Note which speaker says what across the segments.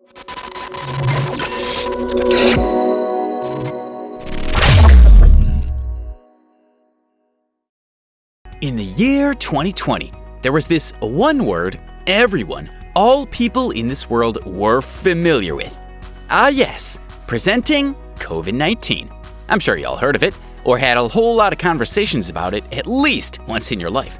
Speaker 1: In the year 2020, there was this one word all people in this world were familiar with. Ah yes, presenting COVID-19. I'm sure you all heard of it, or had a whole lot of conversations about it at least once in your life.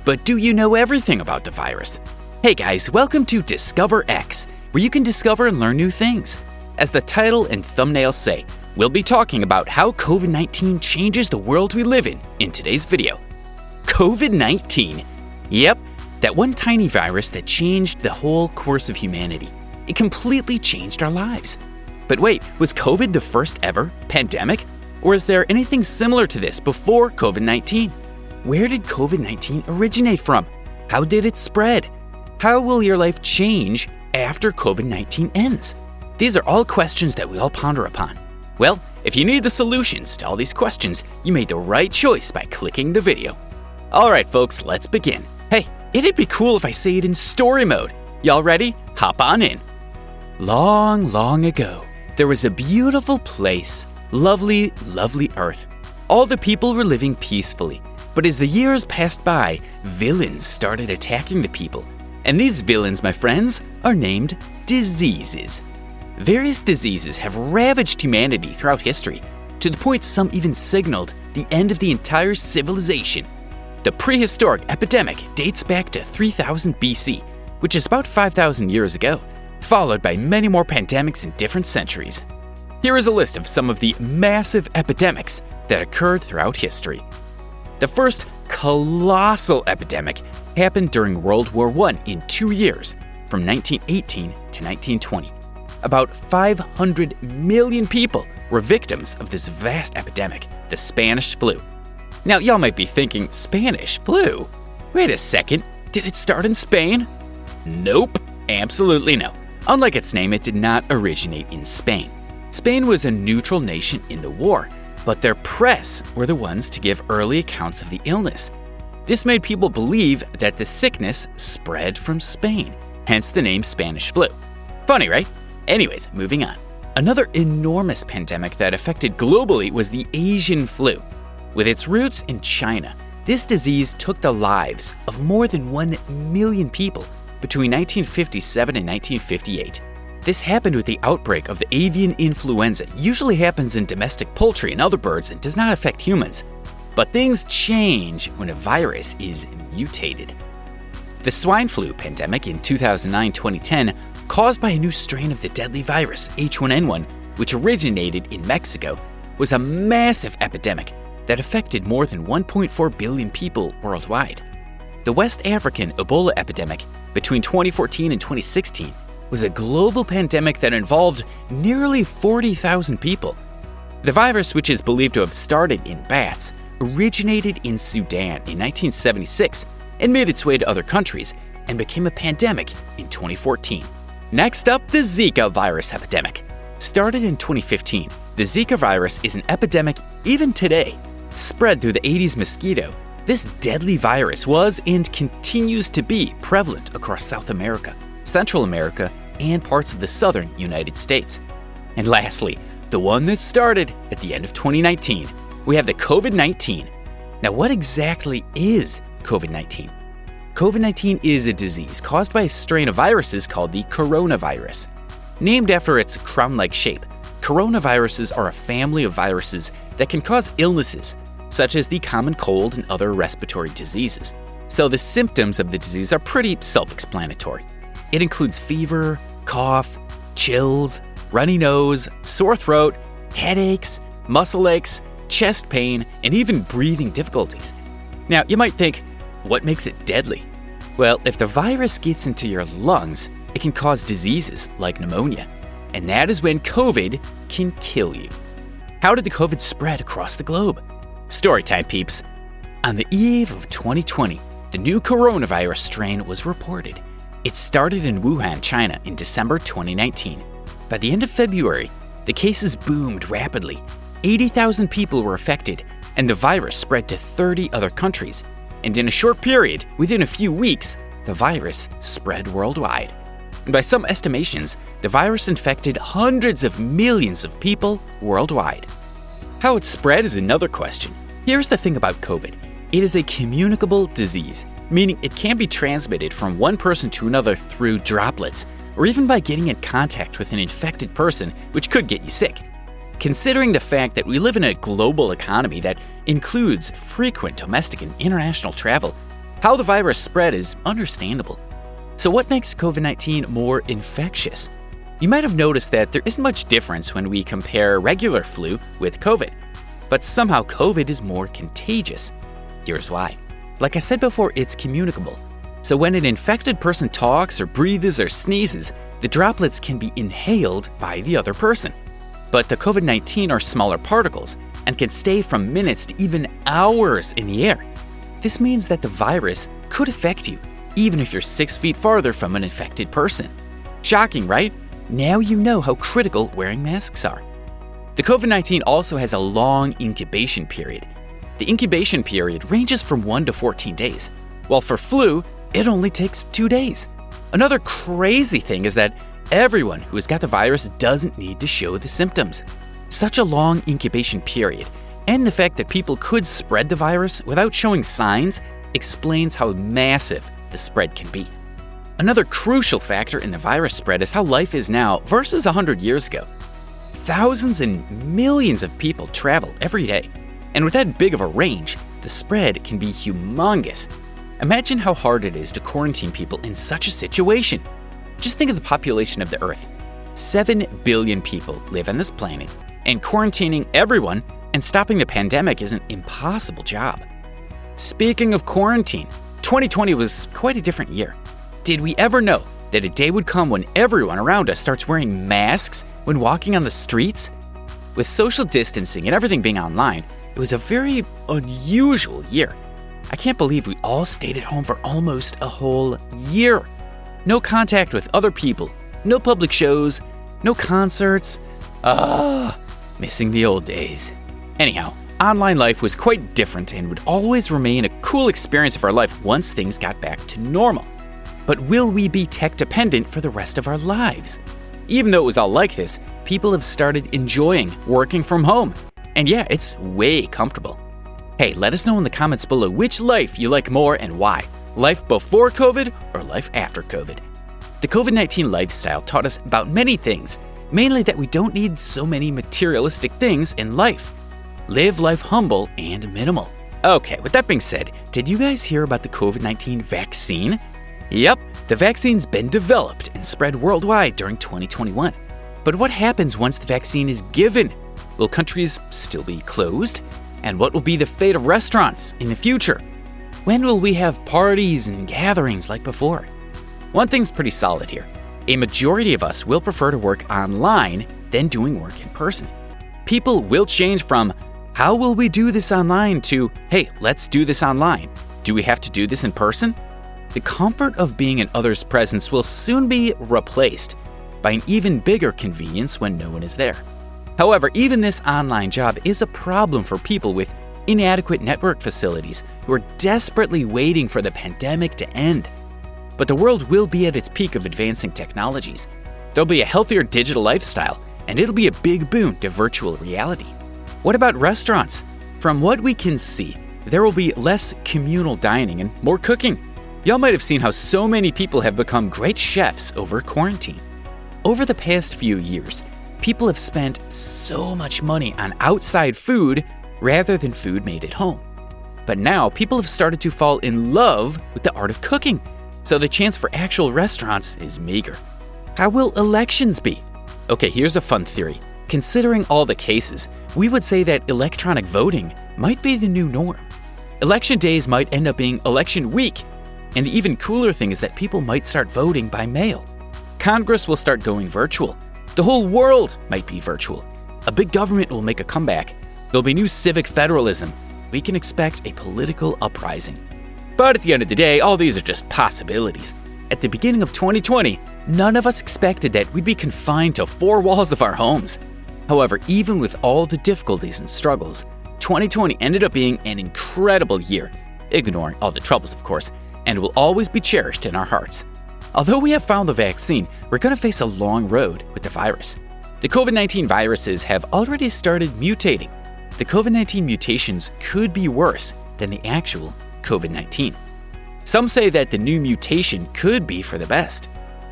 Speaker 1: But do you know everything about the virus? Hey guys, welcome to Discover X, where you can discover and learn new things. As the title and thumbnail say, we'll be talking about how COVID-19 changes the world we live in today's video. COVID-19. Yep, that one tiny virus that changed the whole course of humanity. It completely changed our lives. But wait, was COVID the first ever pandemic? Or is there anything similar to this before COVID-19? Where did COVID-19 originate from? How did it spread? How will your life change after COVID-19 ends? These are all questions that we all ponder upon. Well, if you need the solutions to all these questions, you made the right choice by clicking the video. Alright folks, let's begin. Hey, it'd be cool if I say it in story mode. Y'all ready? Hop on in. Long, long ago, there was a beautiful place, lovely, lovely earth. All the people were living peacefully, but as the years passed by, villains started attacking the people. And these villains, my friends, are named diseases. Various diseases have ravaged humanity throughout history, to the point some even signaled the end of the entire civilization. The prehistoric epidemic dates back to 3000 BC, which is about 5,000 years ago, followed by many more pandemics in different centuries. Here is a list of some of the massive epidemics that occurred throughout history. The first colossal epidemic happened during World War I in 2 years, from 1918 to 1920. About 500 million people were victims of this vast epidemic, the Spanish flu. Now, y'all might be thinking, Spanish flu? Wait a second, did it start in Spain? Nope, absolutely no. Unlike its name, it did not originate in Spain. Spain was a neutral nation in the war, but their press were the ones to give early accounts of the illness. This made people believe that the sickness spread from Spain, hence the name Spanish flu. Funny, right? Anyways, moving on. Another enormous pandemic that affected globally was the Asian flu. With its roots in China, this disease took the lives of more than 1 million people between 1957 and 1958. This happened with the outbreak of the avian influenza. Usually happens in domestic poultry and other birds and does not affect humans. But things change when a virus is mutated. The swine flu pandemic in 2009-2010, caused by a new strain of the deadly virus H1N1, which originated in Mexico, was a massive epidemic that affected more than 1.4 billion people worldwide. The West African Ebola epidemic between 2014 and 2016 was a global pandemic that involved nearly 40,000 people. The virus, which is believed to have started in bats, originated in Sudan in 1976 and made its way to other countries and became a pandemic in 2014. Next up, the Zika virus epidemic. Started in 2015, the Zika virus is an epidemic even today. Spread through the Aedes mosquito, this deadly virus was and continues to be prevalent across South America, Central America, and parts of the southern United States. And lastly, the one that started at the end of 2019, we have the COVID-19. Now, what exactly is COVID-19? COVID-19 is a disease caused by a strain of viruses called the coronavirus. Named after its crown-like shape, coronaviruses are a family of viruses that can cause illnesses, such as the common cold and other respiratory diseases. So the symptoms of the disease are pretty self-explanatory. It includes fever, cough, chills, runny nose, sore throat, headaches, muscle aches, chest pain, and even breathing difficulties. Now, you might think, what makes it deadly? Well, if the virus gets into your lungs, it can cause diseases like pneumonia, and that is when COVID can kill you. How did the COVID spread across the globe? Storytime, peeps. On the eve of 2020, the new coronavirus strain was reported. It started in Wuhan, China in December 2019. By the end of February, the cases boomed rapidly. 80,000 people were affected, and the virus spread to 30 other countries. And in a short period, within a few weeks, the virus spread worldwide. And by some estimations, the virus infected hundreds of millions of people worldwide. How it spread is another question. Here's the thing about COVID. It is a communicable disease, meaning it can be transmitted from one person to another through droplets, or even by getting in contact with an infected person, which could get you sick. Considering the fact that we live in a global economy that includes frequent domestic and international travel, how the virus spread is understandable. So what makes COVID-19 more infectious? You might have noticed that there isn't much difference when we compare regular flu with COVID, but somehow COVID is more contagious. Here's why. Like I said before, it's communicable. So when an infected person talks or breathes or sneezes, the droplets can be inhaled by the other person. But the COVID-19 are smaller particles and can stay from minutes to even hours in the air. This means that the virus could affect you, even if you're 6 feet farther from an infected person. Shocking, right? Now you know how critical wearing masks are. The COVID-19 also has a long incubation period. The incubation period ranges from 1 to 14 days, while for flu, it only takes 2 days. Another crazy thing is that everyone who has got the virus doesn't need to show the symptoms. Such a long incubation period, and the fact that people could spread the virus without showing signs, explains how massive the spread can be. Another crucial factor in the virus spread is how life is now versus 100 years ago. Thousands and millions of people travel every day, and with that big of a range, the spread can be humongous. Imagine how hard it is to quarantine people in such a situation. Just think of the population of the Earth. 7 billion people live on this planet, and quarantining everyone and stopping the pandemic is an impossible job. Speaking of quarantine, 2020 was quite a different year. Did we ever know that a day would come when everyone around us starts wearing masks when walking on the streets? With social distancing and everything being online, it was a very unusual year. I can't believe we all stayed at home for almost a whole year. No contact with other people, no public shows, no concerts. Missing the old days. Anyhow, online life was quite different and would always remain a cool experience of our life once things got back to normal. But will we be tech dependent for the rest of our lives? Even though it was all like this, people have started enjoying working from home. And yeah, it's way comfortable. Hey, let us know in the comments below which life you like more and why. Life before COVID or life after COVID? The COVID-19 lifestyle taught us about many things, mainly that we don't need so many materialistic things in life. Live life humble and minimal. Okay, with that being said, did you guys hear about the COVID-19 vaccine? Yep, the vaccine's been developed and spread worldwide during 2021. But what happens once the vaccine is given? Will countries still be closed? And what will be the fate of restaurants in the future? When will we have parties and gatherings like before? One thing's pretty solid here. A majority of us will prefer to work online than doing work in person. People will change from, how will we do this online, to, hey, let's do this online. Do we have to do this in person? The comfort of being in others' presence will soon be replaced by an even bigger convenience when no one is there. However, even this online job is a problem for people with inadequate network facilities who are desperately waiting for the pandemic to end. But the world will be at its peak of advancing technologies. There'll be a healthier digital lifestyle, and it'll be a big boon to virtual reality. What about restaurants? From what we can see, there will be less communal dining and more cooking. Y'all might have seen how so many people have become great chefs over quarantine. Over the past few years, people have spent so much money on outside food rather than food made at home. But now people have started to fall in love with the art of cooking, so the chance for actual restaurants is meager. How will elections be? Okay, here's a fun theory. Considering all the cases, we would say that electronic voting might be the new norm. Election days might end up being election week, and the even cooler thing is that people might start voting by mail. Congress will start going virtual. The whole world might be virtual. A big government will make a comeback. There'll be new civic federalism. We can expect a political uprising. But at the end of the day, all these are just possibilities. At the beginning of 2020, none of us expected that we'd be confined to 4 walls of our homes. However, even with all the difficulties and struggles, 2020 ended up being an incredible year, ignoring all the troubles, of course, and will always be cherished in our hearts. Although we have found the vaccine, we're going to face a long road with the virus. The COVID-19 viruses have already started mutating. The COVID-19 mutations could be worse than the actual COVID-19. Some say that the new mutation could be for the best.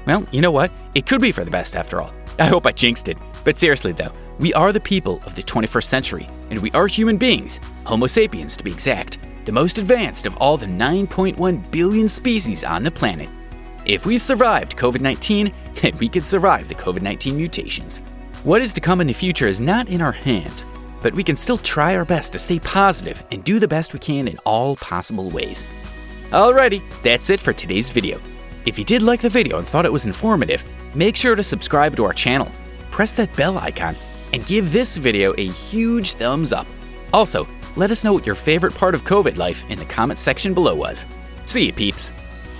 Speaker 1: Well, you know what? It could be for the best after all. I hope I jinxed it. But seriously though, we are the people of the 21st century, and we are human beings, Homo sapiens to be exact, the most advanced of all the 9.1 billion species on the planet. If we survived COVID-19, then we could survive the COVID-19 mutations. What is to come in the future is not in our hands, but we can still try our best to stay positive and do the best we can in all possible ways. Alrighty, that's it for today's video. If you did like the video and thought it was informative, make sure to subscribe to our channel, press that bell icon, and give this video a huge thumbs up. Also, let us know what your favorite part of COVID life in the comments section below was. See you, peeps!